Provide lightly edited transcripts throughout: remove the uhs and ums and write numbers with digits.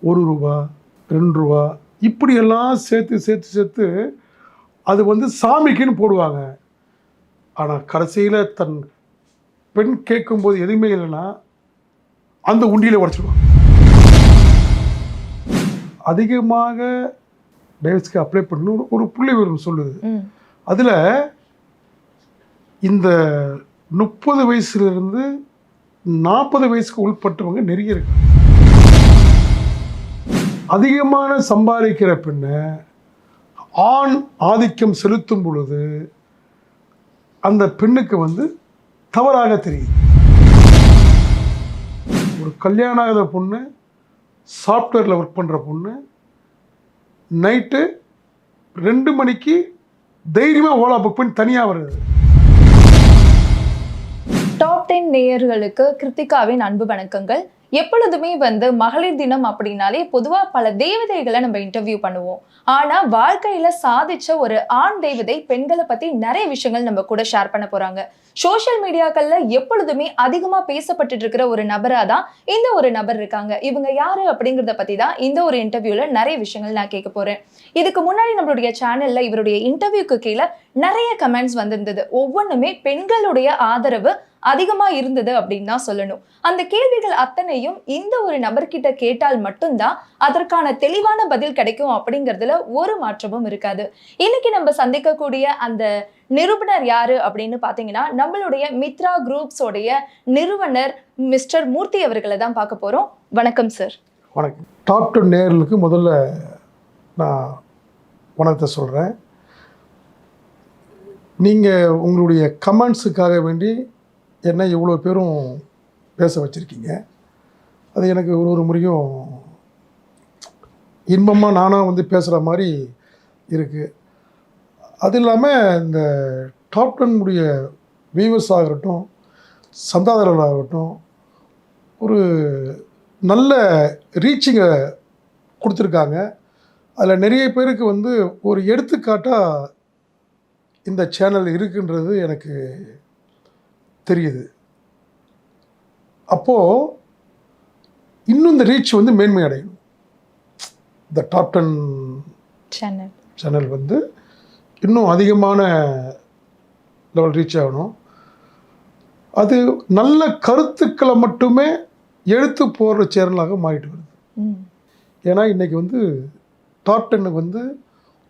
ரூபா, ரூபா இப்படியெல்லாம் சேர்த்து சேர்த்து சேர்த்து அது வந்து சாமிக்குன்னு போடுவாங்க. ஆனால் கடைசியில் தன் பெண் கேட்கும்போது எதுவுமே இல்லைன்னா அந்த உண்டியில் உடச்சிடுவாங்க. அதிகமாக டைவர்ஸ்க்கு அப்ளை பண்ணணும் ஒரு புள்ளிவிவரம் சொல்லுது. அதில் இந்த 30 வயசுலேருந்து 40 வயசுக்கு உள்பட்டவங்க நிறைய இருக்கு. அதிகமான சம்பாதிக்கிற பெண்ணை ஆண் ஆதிக்கம் செலுத்தும் பொழுது அந்த பெண்ணுக்கு வந்து தவறாக தெரியுது. ஒரு கல்யாணம் ஆகாத பொண்ணு, சாஃப்ட்வேரில் ஒர்க் பண்ணுற பொண்ணு நைட்டு 2 மணிக்கு தைரியமாக ஓலா புக் பண்ணி தனியாக வருது. டாப் 10 நேயர்களுக்கு கிருத்திகாவின் அன்பு வணக்கங்கள். எப்பொழுதுமே வந்து மகளிர் தினம் அப்படின்னாலே பொதுவா பல தேவதைகளை நம்ம இன்டர்வியூ பண்ணுவோம். ஆனா வாழ்க்கையில சாதிச்ச ஒரு ஆண் தேவதை பெண்களை பத்தி நிறைய விஷயங்கள் நம்ம கூட ஷேர் பண்ண போறாங்க. சோசியல் மீடியாக்கள்ல எப்பொழுதுமே அதிகமா பேசப்பட்டு இருக்கிற ஒரு நபரா தான் இந்த ஒரு நபர் இருக்காங்க. இவங்க யாரு அப்படிங்கறத பத்தி தான் இந்த ஒரு இன்டர்வியூல நிறைய விஷயங்கள் நான் கேட்க போறேன். இதுக்கு முன்னாடி நம்மளுடைய சேனல்ல இவருடைய இன்டர்வியூக்கு கீழே நிறைய கமெண்ட்ஸ் வந்திருந்தது. ஒவ்வொன்றுமே பெண்களுடைய ஆதரவு அதிகமா இருந்தது அப்படின்னு தான் சொல்லணும். அந்த கேள்விகள் அத்தனையும் இந்த ஒரு நபர்கிட்ட கேட்டால் மட்டும்தான் அதற்கான தெளிவான பதில் கிடைக்கும் அப்படிங்கிறதுல ஒரு மாற்றமும் இருக்காது. இன்னைக்கு நம்ம சந்திக்கக்கூடிய அந்த நிருபனர் யாரு அப்படின்னு பாத்தீங்கன்னா நம்மளுடைய மித்ரா குரூப்ஸோடைய நிறுவனர் மிஸ்டர் மூர்த்தி அவர்களை தான் பார்க்க போறோம். வணக்கம் சார். வணக்கம். டாப் 10 நேயர்களுக்கு முதல்ல நான் வணக்கத்தை சொல்கிறேன். நீங்கள் உங்களுடைய கமெண்ட்ஸுக்காக வேண்டி என்ன இவ்வளோ பேரும் பேச வச்சுருக்கீங்க. அது எனக்கு ஒரு முறையும் இன்பமாக நானாக வந்து பேசுகிற மாதிரி இருக்குது. அது இல்லாமல் இந்த டாப் 10 வியூவர்ஸ் ஆகட்டும், சந்தாதாரர்கள் ஆகட்டும், ஒரு நல்ல ரீச்சிங்கை கொடுத்துருக்காங்க. அதில் நிறைய பேருக்கு வந்து ஒரு எடுத்துக்காட்டாக இந்த சேனல் இருக்குன்றது எனக்கு தெரியுது. அப்போது இன்னும் இந்த ரீச் வந்து மேன்மை அடையணும். இந்த டாப் 10 சேனல் வந்து இன்னும் அதிகமான லெவல் ரீச் ஆகணும். அது நல்ல கருத்துக்களை மட்டுமே எடுத்து போடுற சேனலாக மாறிட்டு வருது. ஏன்னா இன்றைக்கி வந்து டாப் 10 வந்து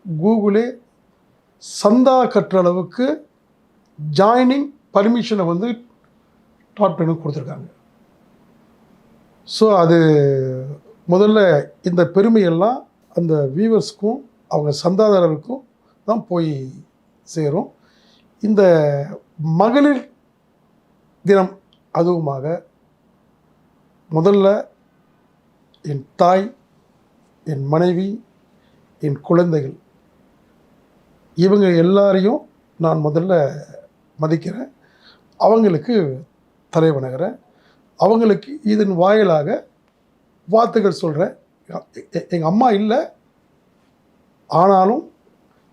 கூகுளே சந்தா கட்டுற அளவுக்கு ஜாயினிங் பர்மிஷனை வந்து டாப் 10 கொடுத்துருக்காங்க. ஸோ அது முதல்ல இந்த பெருமையெல்லாம் அந்த வியூவர்ஸ்க்கும் அவங்க சந்தாதாரருக்கும் தான் போய் சேரும். இந்த மகளிர் தினம் அதுவுமாக முதல்ல என் தாய், என் மனைவி, என் குழந்தைகள் இவங்க எல்லாரையும் நான் முதல்ல மதிக்கிறேன். அவங்களுக்கு தலை வணங்குறேன். அவங்களுக்கு இதன் வாயிலாக வார்த்தைகள் சொல்கிறேன். எங்கள் அம்மா இல்லை, ஆனாலும்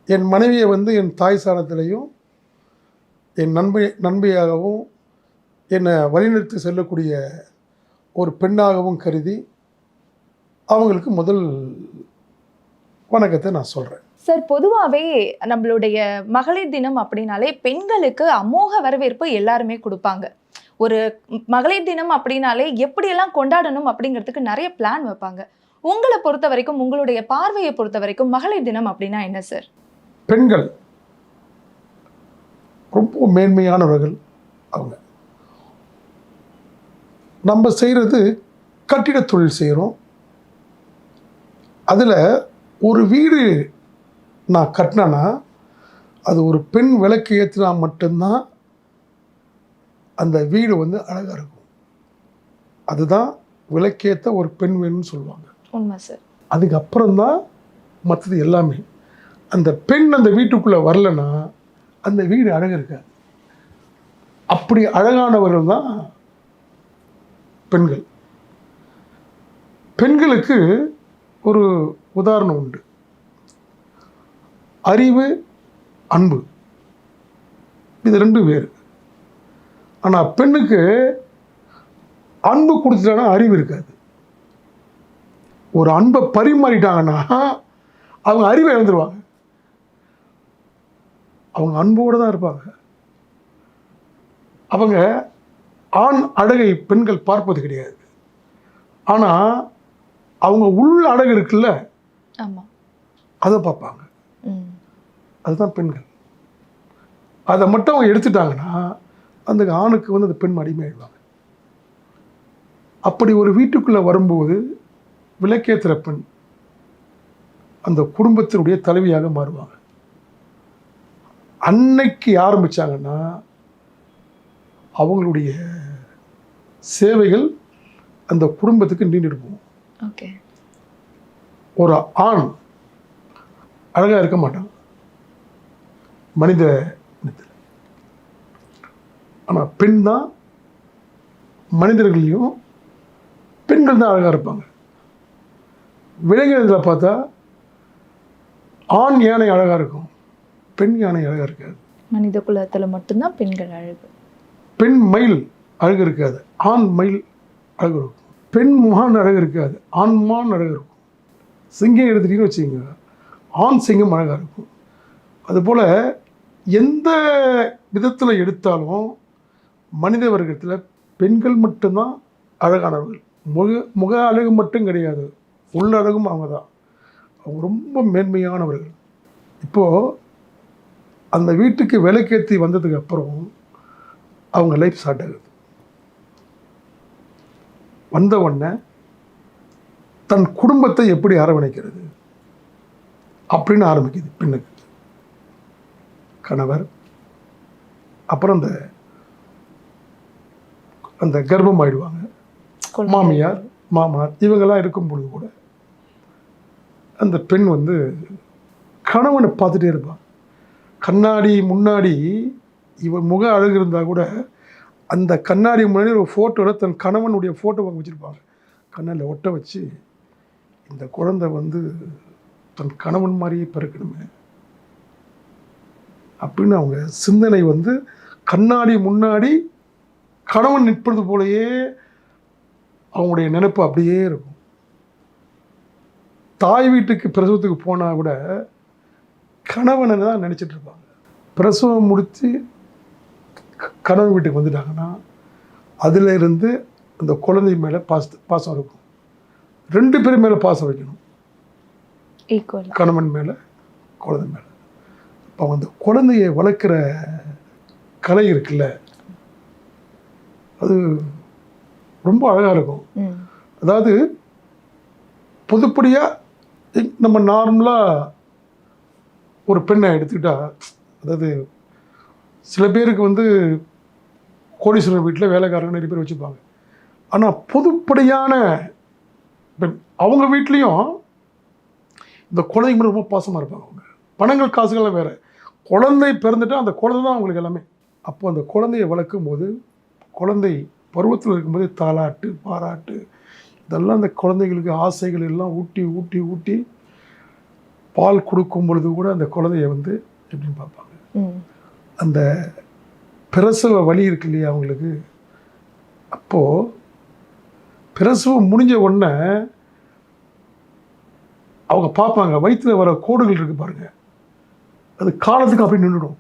என் மனைவியை வந்து என் தாய் சாணத்திலையும் என் நண்பியாகவும் என்னை வழிநடத்தி செல்லக்கூடிய ஒரு பெண்ணாகவும் கருதி அவங்களுக்கு முதல் வணக்கத்தை நான் சொல்கிறேன். சார், பொதுவாகவே நம்மளுடைய மகளிர் தினம் அப்படின்னாலே பெண்களுக்கு அமோக வரவேற்பு எல்லாருமே கொடுப்பாங்க. ஒரு மகளிர் தினம் அப்படின்னாலே எப்படியெல்லாம் கொண்டாடணும் அப்படிங்கிறதுக்கு நிறைய பிளான் வைப்பாங்க. உங்களை பொறுத்த வரைக்கும், உங்களுடைய பார்வையை பொறுத்த வரைக்கும் மகளிர் தினம் அப்படின்னா என்ன சார்? பெண்கள் ரொம்ப மேன்மையானவர்கள். அவங்க நம்ம செய்கிறது கட்டிட தொழில் செய்கிறோம். அதில் ஒரு வீடு நான் கட்டினேன்னா அது ஒரு பெண் விளக்கு ஏற்றினா மட்டும்தான் அந்த வீடு வந்து அழகாக இருக்கும். அதுதான் விளக்கேற்ற ஒரு பெண் வேணும்னு சொல்லுவாங்க. உண்மை சார். அதுக்கப்புறம்தான் மற்றது எல்லாமே. அந்த பெண் அந்த வீட்டுக்குள்ளே வரலைன்னா அந்த வீடு அழகாக இருக்காது. அப்படி அழகானவர்கள் தான் பெண்கள். பெண்களுக்கு ஒரு உதாரணம் உண்டு. அறிவு, அன்பு, இது 2 வேறு. ஆனால் பெண்ணுக்கு அன்பு கொடுத்துட்டானா அறிவு இருக்காது. ஒரு அன்பை பரிமாறிட்டாங்கன்னா அவங்க அறிவை இழந்துருவாங்க. அவங்க அன்போடு தான் இருப்பாங்க. அவங்க ஆண் அழகை பெண்கள் பார்ப்பது கிடையாது. ஆனால் அவங்க உள் அழகு இருக்குல்ல, அதை பார்ப்பாங்க. அதுதான் பெண்கள். அதை மட்டும் அவங்க எடுத்துட்டாங்கன்னா அந்த ஆணுக்கு வந்து அந்த பெண் அடிமையாயிடுவாங்க. அப்படி ஒரு வீட்டுக்குள்ளே வரும்போது விளக்கேற்றுற பெண் அந்த குடும்பத்தினுடைய தலைவியாக மாறுவாங்க. அன்னைக்கு ஆரம்பித்தாங்கன்னா அவங்களுடைய சேவைகள் அந்த குடும்பத்துக்கு நீண்டுட்டு போகும். ஒரு ஆண் அழகாக இருக்க மாட்டான் மனித இனத்தில். ஆனால் பெண் தான் மனிதர்களையும் பெண்கள் தான் அழகாக இருப்பாங்க. விலங்குகளில் பார்த்தா ஆண் யானை அழகாக இருக்கும், பெண் யானை அழகாக இருக்காது. மனித குலத்தில் மட்டும்தான் பெண்கள் அழகு. பெண் மயில் அழகு இருக்காது, ஆண் மயில் அழகு இருக்கும். பெண் மான் அழகு இருக்காது, ஆண் மான் அழகு இருக்கும். சிங்கம் எடுத்துட்டீங்கன்னு வச்சுக்கோங்க, ஆண் சிங்கம் அழகாக இருக்கும். அதுபோல் எந்த விதத்தில் எடுத்தாலும் மனித வர்க்கத்தில் பெண்கள் மட்டும்தான் அழகானவர்கள். முக அழகு மட்டும் கிடையாது, உள்ள அழகும் அவங்க தான். அவங்க ரொம்ப மேன்மையானவர்கள். இப்போது அந்த வீட்டுக்கு விளக்கேற்றி வந்ததுக்கு அப்புறம் அவங்க லைஃப் ஸ்டார்ட் ஆகுது. வந்த உடனே தன் குடும்பத்தை எப்படி அரவணைக்கிறது அப்படின்னு ஆரம்பிக்குது பெண்ணுக்கு. கணவர், அப்புறம் அந்த கர்ப்பம் ஆயிடுவாங்க, மாமியார் மாமனார், இவங்கெல்லாம் இருக்கும் பொழுது கூட அந்த பெண் வந்து கணவனை பார்த்துட்டே இருப்பான். கண்ணாடி முன்னாடி இவன் முக அழகு இருந்தால் கூட அந்த கண்ணாடி முன்னாடி ஒரு ஃபோட்டோவில் தன் கணவனுடைய ஃபோட்டோ வாங்கி வச்சுருப்பாங்க. கண்ணாடியில் ஒட்ட வச்சு இந்த குழந்தை வந்து தன் கணவன் மாதிரியே பிறக்கணுமே அப்படின்னு அவங்க சிந்தனை வந்து கண்ணாடி முன்னாடி கணவன் நிற்பது போலயே அவங்களுடைய நினைப்பு அப்படியே இருக்கும். தாய் வீட்டுக்கு பிரசவத்துக்கு போனால் கூட கணவனை தான் நினச்சிட்டு இருப்பாங்க. பிரசவம் முடித்து கணவன் வீட்டுக்கு வந்துட்டாங்கன்னா அதில் இருந்து அந்த குழந்தை மேலே பாசம் இருக்கும். 2 பேர் மேலே பாசம் வைக்கணும், கணவன் மேலே குழந்தை மேலே. அப்போ அந்த குழந்தையை வளர்க்குற கலை இருக்குல்ல, அது ரொம்ப அழகாக இருக்கும். அதாவது பொதுப்படியாக நம்ம நார்மலாக ஒரு பெண்ணை எடுத்துக்கிட்டா, அதாவது சில பேருக்கு வந்து கோடீஸ்வரர் வீட்டில் வேலைக்காரங்க நிறைய பேர் வச்சுப்பாங்க. ஆனால் பொதுப்படையான பெண் அவங்க வீட்லேயும் இந்த குழந்தைங்க மேலே ரொம்ப பாசமாக இருப்பாங்க. அவங்க பணங்கள் காசுகள்லாம் வேறு, குழந்தை பிறந்துட்டால் அந்த குழந்தை தான் அவங்களுக்கு எல்லாமே. அப்போ அந்த குழந்தையை வளர்க்கும் போது, குழந்தை பருவத்தில் இருக்கும்போது தாலாட்டு பாராட்டு இதெல்லாம் அந்த குழந்தைகளுக்கு ஆசைகள் எல்லாம் ஊட்டி ஊட்டி ஊட்டி பால் கொடுக்கும் பொழுது கூட அந்த குழந்தைய வந்து எப்படின்னு பார்ப்பாங்க. அந்த பிரசவ வலி இருக்கு இல்லையா அவங்களுக்கு, அப்போது பிரசவம் முடிஞ்ச உடனே அவங்க பார்ப்பாங்க, வயிற்றில் வர கோடுகள் இருக்கு பாருங்க, அது காலத்துக்கு அப்படி நின்றுடும்.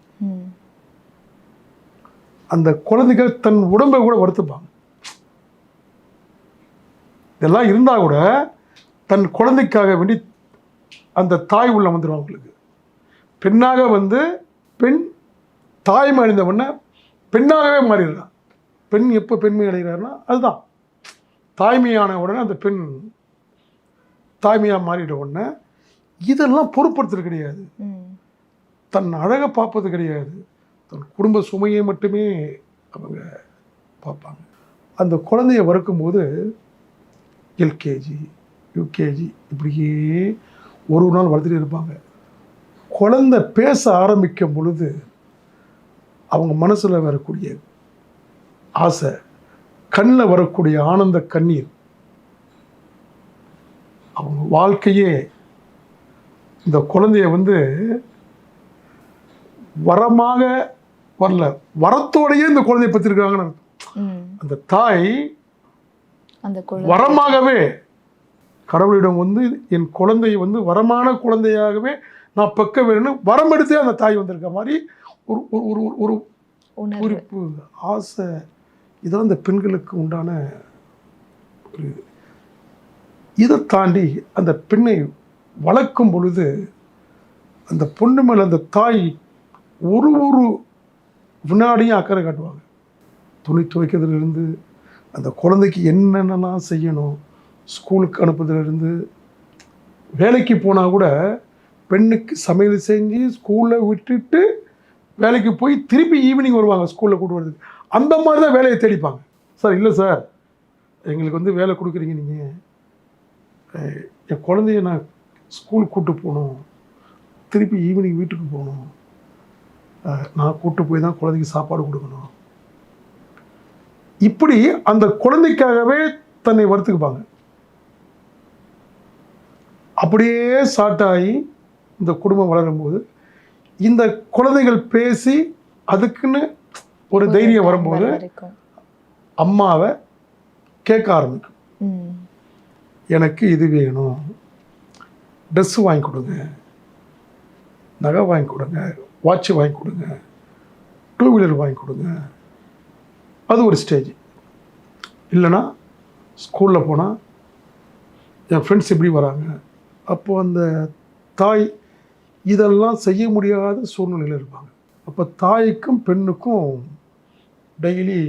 அந்த குழந்தைகள் தன் உடம்பை கூட வருத்துப்பாங்க. இதெல்லாம் இருந்தால் கூட தன் குழந்தைக்காக வேண்டி அந்த தாய் உள்ள வந்துடும். அவங்களுக்கு பெண்ணாக வந்து பெண் தாய்மை அடைந்த உடனே பெண்ணாகவே மாறிடுறான். பெண் எப்போ பெண்மை அடைகிறாருன்னா அதுதான் தாய்மையான உடனே அந்த பெண் தாய்மையாக மாறிட உடனே இதெல்லாம் பொருட்படுத்துறது கிடையாது, தன் அழகை பார்ப்பது கிடையாது, தன் குடும்ப சுமையை மட்டுமே அவங்க பார்ப்பாங்க. அந்த குழந்தைய வறுக்கும்போது எல்கேஜி யூகேஜி இப்படியே ஒரு நாள் வளர்த்துட்டே இருப்பாங்க. குழந்தை பேச ஆரம்பிக்கும் பொழுது அவங்க மனசில் வரக்கூடிய ஆசை, கண்ணில் வரக்கூடிய ஆனந்த கண்ணீர், அவங்க வாழ்க்கையே இந்த குழந்தைய வந்து வரமாக வரல, வரத்தோடையே இந்த குழந்தைய பற்றிருக்காங்கன்னு அந்த தாய் வரமாகவே கடவுளிடம் வந்து என் குழந்தையை வந்து வரமான குழந்தையாகவே நான் பெக்க வேணும்னு வரம் எடுத்தே அந்த தாய் வந்திருக்க மாதிரி ஒரு ஒரு ஒரு ஒரு உணர்வு. குறிப்பு, ஆசை, இதெல்லாம் இந்த பெண்களுக்கு உண்டான ஒரு. இதை தாண்டி அந்த பெண்ணை வளர்க்கும் பொழுது அந்த பொண்ணு மேலே அந்த தாய் ஒரு ஒரு வினாடியும் அக்கறை காட்டுவாங்க. துணி துவைக்கிறதுலேருந்து அந்த குழந்தைக்கு என்னென்னலாம் செய்யணும், ஸ்கூலுக்கு அனுப்புறதுலேருந்து, வேலைக்கு போனால் கூட பெண்ணுக்கு சமையல் செஞ்சு ஸ்கூலில் விட்டுட்டு வேலைக்கு போய் திருப்பி ஈவினிங் வருவாங்க ஸ்கூலில் கூட்டு வரதுக்கு. அந்த மாதிரி தான் வேலையை தேடிப்பாங்க. சார் இல்லை சார், எங்களுக்கு வந்து வேலை கொடுக்குறீங்க நீங்கள், என் குழந்தைய நான் ஸ்கூலுக்கு கூப்பிட்டு போகணும், திருப்பி ஈவினிங் வீட்டுக்கு போகணும், நான் கூப்பிட்டு போய் தான் குழந்தைக்கு சாப்பாடு கொடுக்கணும். இப்படி அந்த குழந்தைக்காகவே தன்னை வறுத்துக்குப்பாங்க. அப்படியே சாட்டாகி இந்த குடும்பம் வளரும்போது இந்த குழந்தைகள் பேசி அதுக்குன்னு ஒரு தைரியம் வரும்போது அம்மாவை கேட்க ஆரம்பிக்கும். எனக்கு இது வேணும், ட்ரெஸ் வாங்கி கொடுங்க, நகை வாங்கி கொடுங்க, வாட்ச் வாங்கி கொடுங்க, 2 வீலர் வாங்கி கொடுங்க. அது ஒரு ஸ்டேஜ். இல்லைன்னா ஸ்கூலில் போனால் என் ஃப்ரெண்ட்ஸ் எப்படி வராங்க, அப்போது அந்த தாய் இதெல்லாம் செய்ய முடியாத சூழ்நிலையில் இருப்பாங்க. அப்போ தாய்க்கும் பெண்ணுக்கும் டெய்லி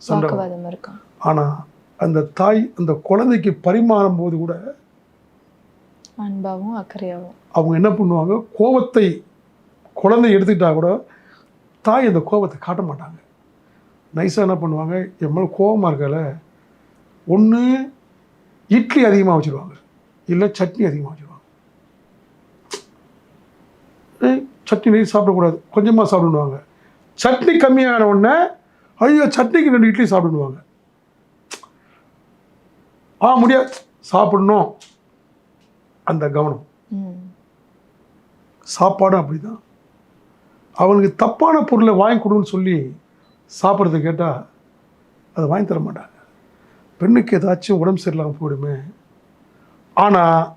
சண்டை இருக்கும். ஆனால் அந்த தாய் அந்த குழந்தைக்கு பரிமாறும் போது கூட அன்பாகவும் அக்கறையாகவும் அவங்க என்ன பண்ணுவாங்க, கோபத்தை குழந்தை எடுத்துக்கிட்டா கூட தாய் அந்த கோபத்தை காட்ட மாட்டாங்க. நைஸாக என்ன பண்ணுவாங்க, என் மேலே கோபமாக இருக்கல, ஒன்று இட்லி அதிகமாக வச்சுருவாங்க, இல்லை சட்னி அதிகமாக வச்சுருவாங்க. சட்னி நெய் சாப்பிடக்கூடாது, கொஞ்சமாக சாப்பிடுவாங்க. சட்னி கம்மியான உடனே ஐயோ சட்னிக்கு 2 இட்லி சாப்பிடுவாங்க. முடியாது, சாப்பிடணும், அந்த கவனம். சாப்பாடும் அப்படி தான். அவனுக்கு தப்பான பொருளை வாங்கி கொடுன்னு சொல்லி சாப்பிட்றது கேட்டால் அதை வாங்கி தர மாட்டாங்க. பெண்ணுக்கு ஏதாச்சும் உடம்பு சரியில்லாமல் போயிடுமே, ஆனால்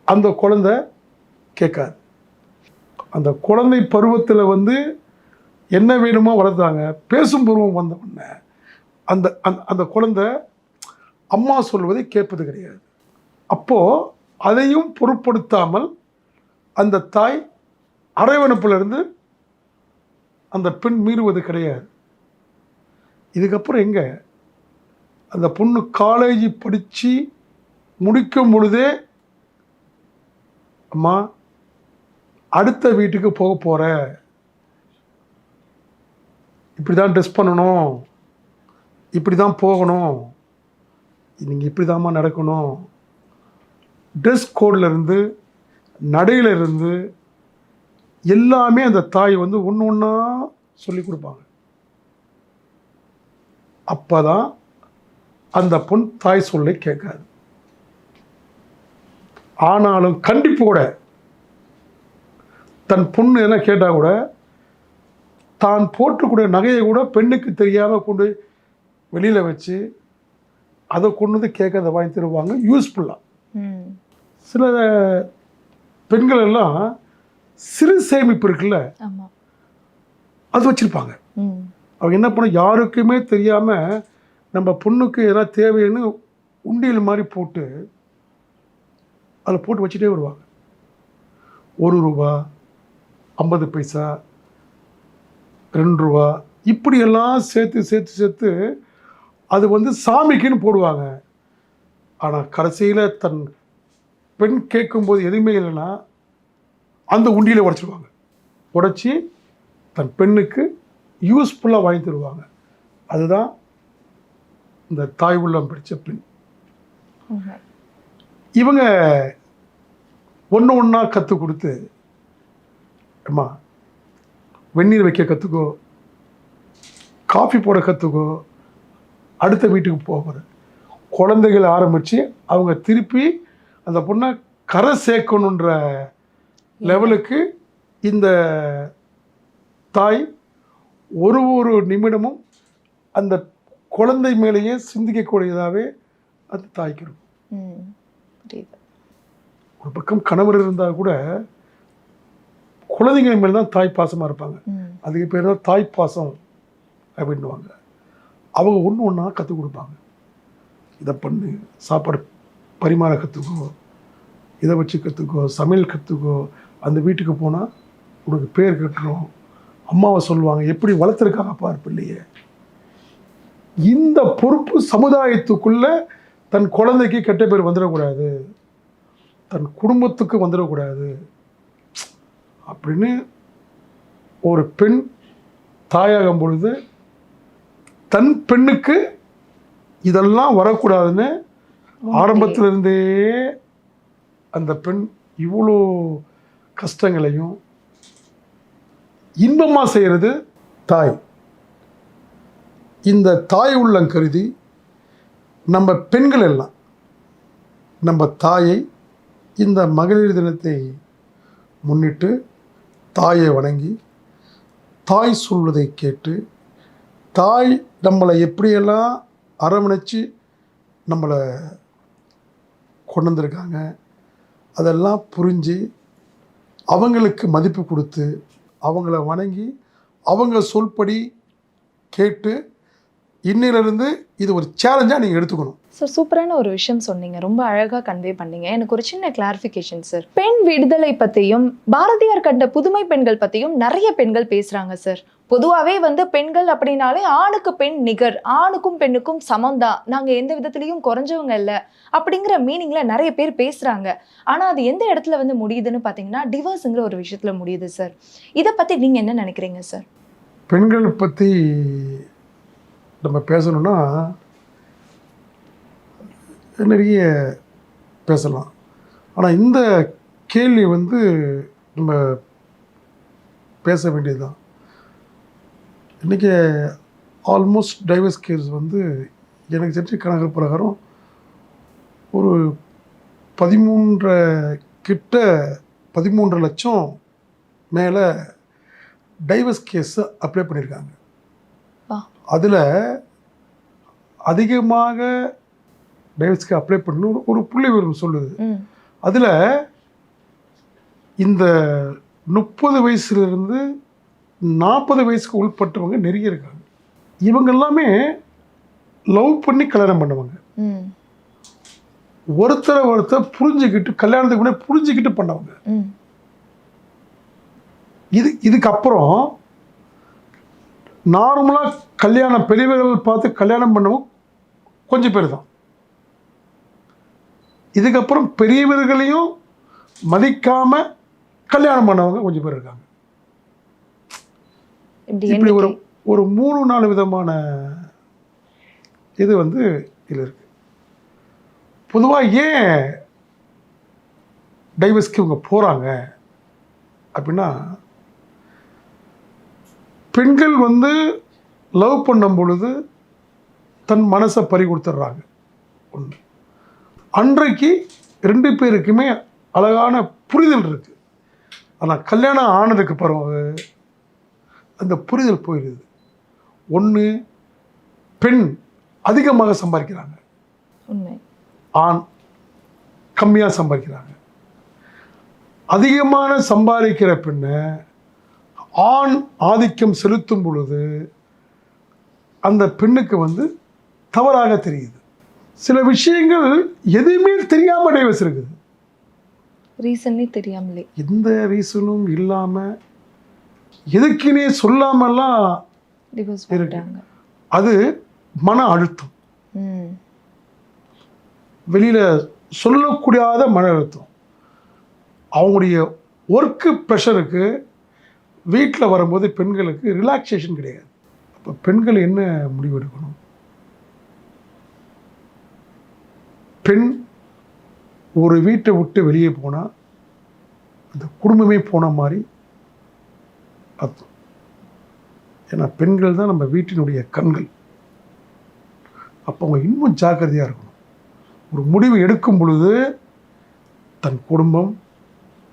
அந்த குழந்தை கேட்காது. அந்த குழந்தை பருவத்தில் வந்து என்ன வேணுமோ வளர்த்தாங்க. பேசும் பருவம் வந்த உடனே அந்த அந்த குழந்தை அம்மா சொல்வதை கேட்பது கிடையாது. அப்போது அதையும் பொருட்படுத்தாமல் அந்த தாய் அரவணைப்பிலிருந்து அந்த பெண் மீறுவது கிடையாது. இதுக்கப்புறம் எங்கே அந்த பொண்ணு காலேஜ் படித்து முடிக்கும் பொழுதே அம்மா அடுத்த வீட்டுக்கு போக போகிற, இப்படி தான் ட்ரெஸ் பண்ணணும், இப்படி தான் போகணும், நீங்கள் இப்படி தாம்மா நடக்கணும், ட்ரெஸ் கோட்லேருந்து நடையிலிருந்து எல்லாமே அந்த தாய் வந்து ஒன்று ஒன்றா சொல்லி கொடுப்பாங்க. அப்போ தான் அந்த பொண் தாய் சொல்லை கேட்காது. ஆனாலும் கண்டிப்பு கூட தன் பொண்ணு எல்லாம் கேட்டால் கூட தான் போட்டுக்கூடிய நகையை கூட பெண்ணுக்கு தெரியாமல் கொண்டு வெளியில் வச்சு அதை கொண்டு வந்து கேட்கறத வாங்கி தருவாங்க யூஸ்ஃபுல்லாக. சில பெண்கள் எல்லாம் சிறு சேமிப்பு இருக்குல்ல, அது வச்சுருப்பாங்க. அவங்க என்ன பண்ண, யாருக்குமே தெரியாமல் நம்ம பொண்ணுக்கு எதாவது தேவைன்னு உண்டியல் மாதிரி போட்டு அதில் போட்டு வச்சுட்டே வருவாங்க. 1 ரூபா, 50 பைசா, 2 ரூபா, இப்படியெல்லாம் சேர்த்து சேர்த்து சேர்த்து அது வந்து சாமிக்குன்னு போடுவாங்க. ஆனால் கடைசியில் தன் பெண் கேட்கும்போது எதுவுமே இல்லைன்னா அந்த உண்டியில் உடைச்சிடுவாங்க. உடைச்சி தன் பெண்ணுக்கு யூஸ்ஃபுல்லாக வாங்கி தருவாங்க. அதுதான் இந்த தாய் உள்ளம் படித்த பெண். இவங்க ஒன்று ஒன்றா கற்றுக் கொடுத்து, அம்மா வெந்நீர் வைக்க கற்றுக்கோ, காஃபி போட கற்றுக்கோ, அடுத்த வீட்டுக்கு போகிற குழந்தைகள் ஆரம்பித்து அவங்க திருப்பி அந்த பொண்ணை கரை சேர்க்கணுன்ற லெவலுக்கு இந்த தாய் ஒரு நிமிடமும் அந்த குழந்தை மேலேயே சிந்திக்கக்கூடியதாகவே அந்த தாய்க்கு இருக்கும். புரியுது. ஒரு பக்கம் கணவர் இருந்தால் கூட குழந்தைங்க மேலே தான் தாய் பாசமாக இருப்பாங்க. அதுக்கு பேர் தான் தாய் பாசம் அப்படின்னுவாங்க. அவங்க ஒன்று ஒன்றா கற்றுக் கொடுப்பாங்க. இதை பண்ணு, சாப்பாடு பரிமாற கற்றுக்கோ, இதை வச்சு கற்றுக்கோ, சமையல் கற்றுக்கோ, அந்த வீட்டுக்கு போனால் உனக்கு பேர் கட்டணும், அம்மாவை சொல்லுவாங்க, எப்படி வளர்த்துருக்காங்க பார் பிள்ளைய. இந்த பொறுப்பு சமுதாயத்துக்குள்ள தன் குழந்தைக்கு கெட்ட பேர் வந்துடக்கூடாது, தன் குடும்பத்துக்கு வந்துடக்கூடாது அப்படின்னு ஒரு பெண் தாயாகும் பொழுது தன் பெண்ணுக்கு இதெல்லாம் வரக்கூடாதுன்னு ஆரம்பத்திலிருந்தே அந்த பெண் இவ்வளோ கஷ்டங்களையும் இன்பமாக செய்கிறது தாய். இந்த தாய் உள்ளம் கருதி நம்ம பெண்கள் எல்லாம் நம்ம தாயை இந்த மகளிர் தினத்தை முன்னிட்டு தாயை வணங்கி, தாய் சொல்வதை கேட்டு, தாய் நம்மளை எப்படியெல்லாம் அரவணைச்சு நம்மளை கொண்டு வந்திருக்காங்க அதெல்லாம் புரிஞ்சு அவங்களுக்கு மதிப்பு கொடுத்து அவங்கள வணங்கி அவங்க சொல்படி கேட்டு இன்னிலிருந்து இது ஒரு சேலஞ்சாக நீங்கள் எடுத்துக்கணும். சார், சூப்பரான ஒரு விஷயம் சொன்னீங்க, ரொம்ப அழகாக கன்வே பண்ணீங்க. எனக்கு ஒரு சின்ன கிளாரிஃபிகேஷன் சார். பெண் விடுதலை பற்றியும் பாரதியார் கண்ட புதுமை பெண்கள் பற்றியும் நிறைய பெண்கள் பேசுகிறாங்க சார். பொதுவாகவே பெண்கள் அப்படின்னாலே ஆணுக்கு பெண் நிகர், ஆணுக்கும் பெண்ணுக்கும் சமம் தான், நாங்கள் எந்த விதத்துலையும் குறைஞ்சவங்க இல்லை அப்படிங்கிற மீனிங்கில் நிறைய பேர் பேசுகிறாங்க. ஆனால் அது எந்த இடத்துல முடியுதுன்னு பார்த்தீங்கன்னா டிவோர்ஸுங்கிற ஒரு விஷயத்தில் முடியுது சார். இதை பற்றி நீங்கள் என்ன நினைக்கிறீங்க சார்? பெண்களை பற்றி நம்ம பேசணும்னா நிறைய பேசலாம். ஆனால் இந்த கேள்வி நம்ம பேச வேண்டியது தான். இன்றைக்கி ஆல்மோஸ்ட் டைவர்ஸ் கேஸ் எனக்கு தெரிஞ்ச கணக்கு பிரகாரம் ஒரு 13 லட்சம் மேலே டைவர்ஸ் கேஸை அப்ளை பண்ணியிருக்காங்க. அதில் அதிகமாக டைவர்ஸ்க்கு அப்ளை பண்ணணும் ஒரு புள்ளி விவரம் சொல்லுது. அதில் இந்த 30 வயசுலேருந்து 40 வயசுக்கு உள்பட்டவங்க நிறைய இருக்காங்க. இவங்க எல்லாமே லவ் பண்ணி கல்யாணம் பண்ணுவாங்க. ஒருத்தரை புரிஞ்சுக்கிட்டு கல்யாணத்துக்கு முன்னாடி புரிஞ்சுக்கிட்டு பண்ணவங்க. இதுக்கப்புறம் நார்மலாக கல்யாணம் பெரியவர்கள் பார்த்து கல்யாணம் பண்ணவும் கொஞ்சம் பேர் தான். இதுக்கப்புறம் பெரியவர்களையும் மதிக்காம கல்யாணம் பண்ணவங்க கொஞ்சம் பேர் இருக்காங்க. இப்படி ஒரு 3-4 விதமான இது இதில் இருக்கு. பொதுவாக ஏன் டைவர்ஸ்க்கு இவங்க போகிறாங்க அப்படின்னா, பெண்கள் லவ் பண்ணும் பொழுது தன் மனசை பறி கொடுத்துட்றாங்க. ஒன்று, அன்றைக்கு 2 பேருக்குமே அழகான புரிதல் இருக்குது. ஆனால் கல்யாணம் ஆனதுக்கு பிறகு அந்த புரிதல் போயிடுது. ஒன்று, பெண் அதிகமாக சம்பாதிக்கிறாங்க, ஆண் கம்மியாக சம்பாதிக்கிறாங்க. அதிகமான சம்பாதிக்கிற பெண்ணை ஆண் ஆதிக்கம் செலுத்தும் பொழுது அந்த பெண்ணுக்கு தவறாக தெரியுது. சில விஷயங்கள் எதுவுமே தெரியாமல் டைவர்ஸ் இருக்குது. ரீசனே தெரியாமலே, எந்த ரீசனும் இல்லாமல் எதுக்குன்னே சொல்லாமலாம் டிவோர்ஸ் இருக்கு. அது மன அழுத்தம், வெளியில் சொல்லக்கூடாத மன அழுத்தம். அவங்களுடைய ஒர்க்கு ப்ரெஷருக்கு வீட்டில் வரும்போது பெண்களுக்கு ரிலாக்ஸேஷன் கிடையாது. அப்போ பெண்கள் என்ன முடிவு எடுக்கணும்? பெண் ஒரு வீட்டை விட்டு வெளியே போனால் அந்த குடும்பமே போன மாதிரி அர்த்தம். ஏன்னா பெண்கள் தான் நம்ம வீட்டினுடைய கண்கள். அப்போ அவங்க இன்னும் ஜாக்கிரதையாக இருக்கணும். ஒரு முடிவு எடுக்கும் பொழுது தன் குடும்பம்,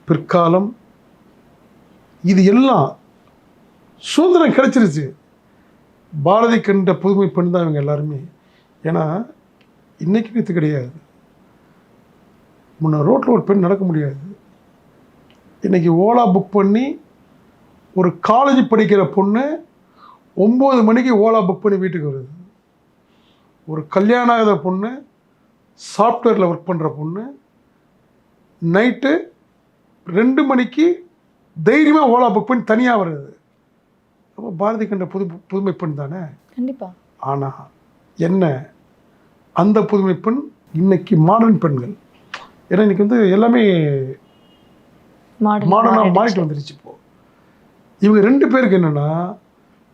பிற்காலம், இது எல்லாம் சுதந்திரம் கிடைச்சிருச்சு. பாரதி கண்ட புதுமை பெண் தான் இவங்க எல்லாருமே. ஏன்னா இன்னைக்கு நேற்று கிடையாது. முன்ன ரோட்டில் ஒரு பெண் நடக்க முடியாது. இன்றைக்கி ஓலா புக் பண்ணி ஒரு காலேஜ் படிக்கிற பொண்ணு 9 மணிக்கு ஓலா புக் பண்ணி வீட்டுக்கு வருது. ஒரு கல்யாணம் ஆகாத பொண்ணு, சாஃப்ட்வேரில் ஒர்க் பண்ணுற பொண்ணு நைட்டு 2 மணிக்கு தைரியமாக ஓலா புக் பண்ணி தனியாக வருது. அப்போ பாரதி கண்ட புதுமை பெண் தானே. கண்டிப்பாக. ஆனால் என்ன, அந்த புதுமை பெண் இன்னைக்கு மாடர்ன் பெண்கள். ஏன்னா இன்றைக்கி வந்து எல்லாமே மாடர்னாக மாறிட்டு வந்துருச்சு. இப்போது இவங்க 2 பேருக்கு என்னென்னா,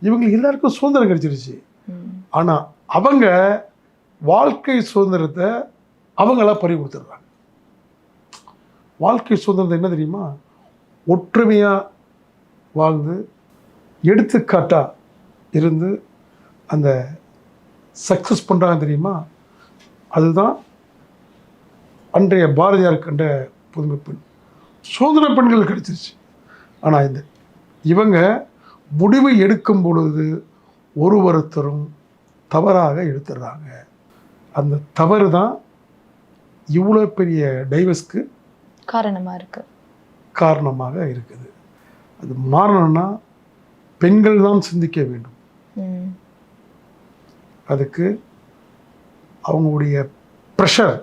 இவங்களுக்கு எல்லாருக்கும் சுதந்திரம் கிடைச்சிருச்சு. ஆனால் அவங்க வாழ்க்கை சுதந்திரத்தை அவங்களாம் பறி கொடுத்துட்றாங்க. வாழ்க்கை சுதந்திரம் என்ன தெரியுமா? ஒற்றுமையாக வாழ்ந்து எடுத்துக்காட்டாக இருந்து அந்த சக்ஸஸ் பண்ணுறாங்க தெரியுமா? அதுதான் அன்றைய பாரதியார் கண்ட புதுமை பெண். சுதந்திர பெண்கள் கிடைச்சிருச்சு. ஆனால் இவங்க முடிவு எடுக்கும் பொழுது ஒருத்தரும் தவறாக எடுத்துடுறாங்க. அந்த தவறு தான் இவ்வளோ பெரிய டைவர்ஸ்க்கு காரணமாக இருக்குது. அது மாறணும்னா பெண்கள் தான் சிந்திக்க வேண்டும். அதுக்கு அவங்களுடைய ப்ரெஷர்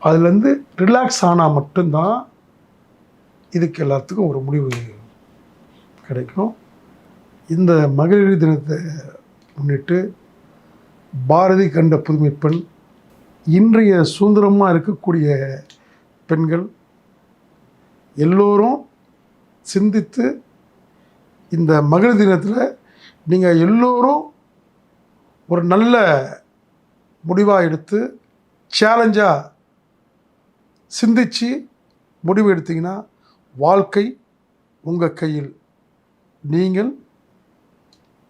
அதுலேருந்து ரிலாக்ஸ் ஆனால் மட்டும்தான் இதுக்கு எல்லாத்துக்கும் ஒரு முடிவு கிடைக்கும். இந்த மகளிர் தினத்தை முன்னிட்டு பாரதி கண்ட புதுமை பெண், இன்றைய சுதந்திரமாக இருக்கக்கூடிய பெண்கள் எல்லோரும் சிந்தித்து இந்த மகளிர் தினத்தில் நீங்கள் எல்லோரும் ஒரு நல்ல முடிவாக எடுத்து சேலஞ்சாக சிந்தித்து முடிவு எடுத்தீங்கன்னா வாழ்க்கை உங்கள் கையில். நீங்கள்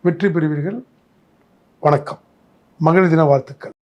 வெற்றி பெறுவீர்கள். வணக்கம். மகளிர் தின வாழ்த்துக்கள்.